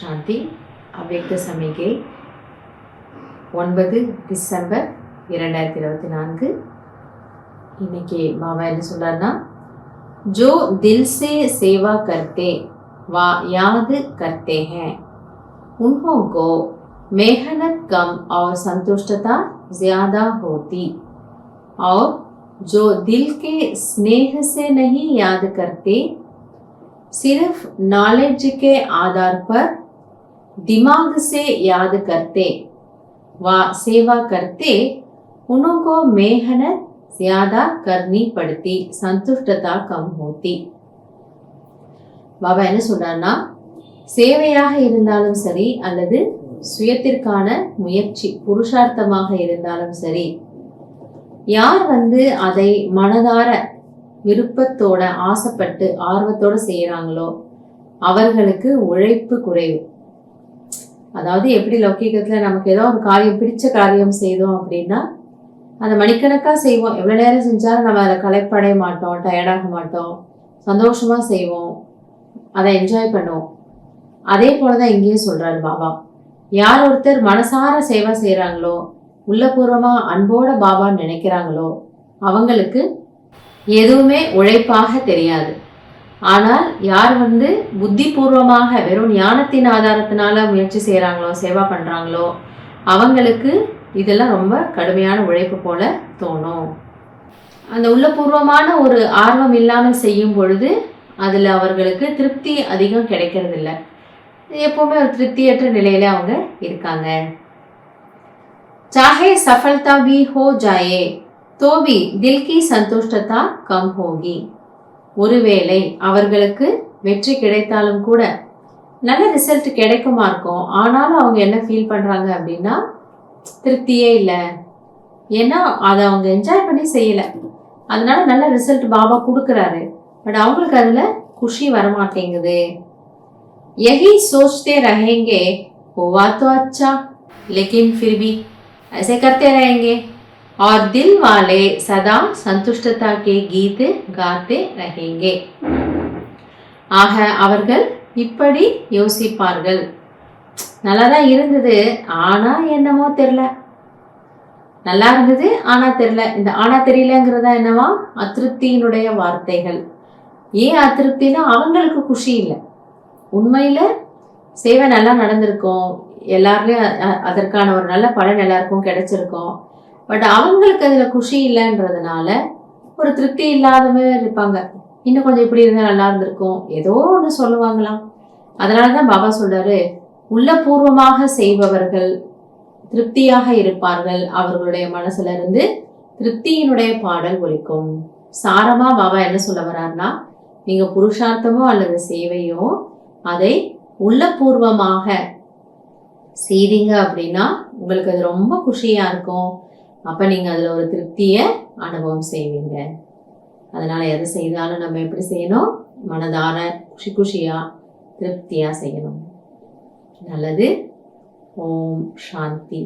சாந்தி. அவ்யக்த சமிகை 9 டிசம்பர் 2024. இன்னைக்கு பாபா என்ன சொல்றாருன்னா, जो दिल से सेवा करते व याद करते हैं उन्हों को मेहनत कम और संतुष्टता ज्यादा होती, और जो दिल के स्नेह से नहीं याद करते, सिर्फ नॉलेज के आधार पर दिमाग से याद करते व सेवा करते, उनको मेहनत ज्यादा करनी पड़ती, संतुष्टता कम होती. பாபா என்ன சொல்றாருன்னா, சேவையாக இருந்தாலும் சரி அல்லது சுயத்திற்கான முயற்சி புருஷார்த்தமாக இருந்தாலும் சரி, யார் அதை மனதார விருப்பத்தோட ஆசைப்பட்டு ஆர்வத்தோட செய்யறாங்களோ அவர்களுக்கு உழைப்பு குறைவு. அதாவது எப்படி லௌகீகத்துல நமக்கு ஏதோ ஒரு காரியம் பிடிச்ச காரியம் செய்தோம் அப்படின்னா அதை மணிக்கணக்காக செய்வோம். எவ்வளோ நேரம் செஞ்சாலும் நம்ம அதை களைப்படைய மாட்டோம், டயர்டாக மாட்டோம், சந்தோஷமாக செய்வோம், அதை என்ஜாய் பண்ணுவோம். அதே போல தான் இங்கேயும் சொல்கிறாரு பாபா, யார் ஒருத்தர் மனசார சேவை செய்கிறாங்களோ, உள்ளபூர்வமாக அன்போட பாபான்னு நினைக்கிறாங்களோ அவங்களுக்கு எதுவுமே உழைப்பாக தெரியாது. ஆனால் யார் புத்திபூர்வமாக வெறும் ஞானத்தின் ஆதாரத்தினால முயற்சி செய்கிறாங்களோ, சேவா பண்ணுறாங்களோ அவங்களுக்கு இதெல்லாம் ரொம்ப கடுமையான உழைப்பு போல தோணும். அந்த உள்ளபூர்வமான ஒரு ஆர்வம் இல்லாமல் செய்யும் பொழுது அதில் அவர்களுக்கு திருப்தி அதிகம் கிடைக்கிறது இல்லை. எப்பவுமே ஒரு திருப்தியற்ற நிலையில அவங்க இருக்காங்க. चाहे सफलता भी हो जाए तो भी दिल की संतुष्टता कम होगी. ஒருவேளை அவர்களுக்கு வெற்றி கிடைத்தாலும் கூட நல்ல ரிசல்ட் கிடைக்குமா இருக்கும், ஆனாலும் அவங்க என்ன ஃபீல் பண்றாங்க அப்படின்னா திருப்தியே இல்லை. ஏன்னா அதை அவங்க என்ஜாய் பண்ணி செய்யலை, அதனால நல்ல ரிசல்ட் பாபா கொடுக்குறாரு, பட் அவங்களுக்கு அதில் குஷி வரமாட்டேங்குது. यही सोचते रहेंगे हुआ तो अच्छा, लेकिन फिर भी ऐसे करते रहेंगे, और दिल वाले सदा संतुष्टता के गीत गाते रहेंगे. ஆக அவர்கள் இப்படி யோசிப்பார்கள், நல்லாதான் இருந்தது ஆனா என்னமோ தெரியல, நல்லா இருந்தது ஆனா தெரியல. இந்த ஆனா தெரியலங்கிறதா என்னவா, அதிருப்தியினுடைய வார்த்தைகள். ஏன் அதிருப்தினா அவங்களுக்கு குஷி இல்லை. உண்மையில சேவை நல்லா நடந்திருக்கும், எல்லாருலயும் அதற்கான ஒரு நல்ல பலன் எல்லாருக்கும் கிடைச்சிருக்கும், பட் அவங்களுக்கு அதுல குஷி இல்லைன்றதுனால ஒரு திருப்தி இல்லாதவே இருப்பாங்க. இன்னும் கொஞ்சம் இப்படி இருந்தா நல்லா இருந்திருக்கும், ஏதோ ஒன்று சொல்லுவாங்களாம். அதனாலதான் பாபா சொல்றாரு, உள்ளபூர்வமாக செய்பவர்கள் திருப்தியாக இருப்பார்கள், அவர்களுடைய மனசுல இருந்து திருப்தியினுடைய பாடல் ஒலிக்கும். சாரமா பாபா என்ன சொல்ல வர்றாருன்னா, நீங்க புருஷார்த்தமோ அல்லது சேவையோ அதை உள்ளபூர்வமாக செய்தீங்க அப்படின்னா உங்களுக்கு அது ரொம்ப குஷியா இருக்கும். அப்ப நீங்க அதுல ஒரு திருப்திய அனுபவம் செய்வீங்க. அதனால எதை செய்தாலும் நம்ம எப்படி செய்யணும், மனதார குஷியா திருப்தியா செய்யணும். நல்லது. ஓம் சாந்தி.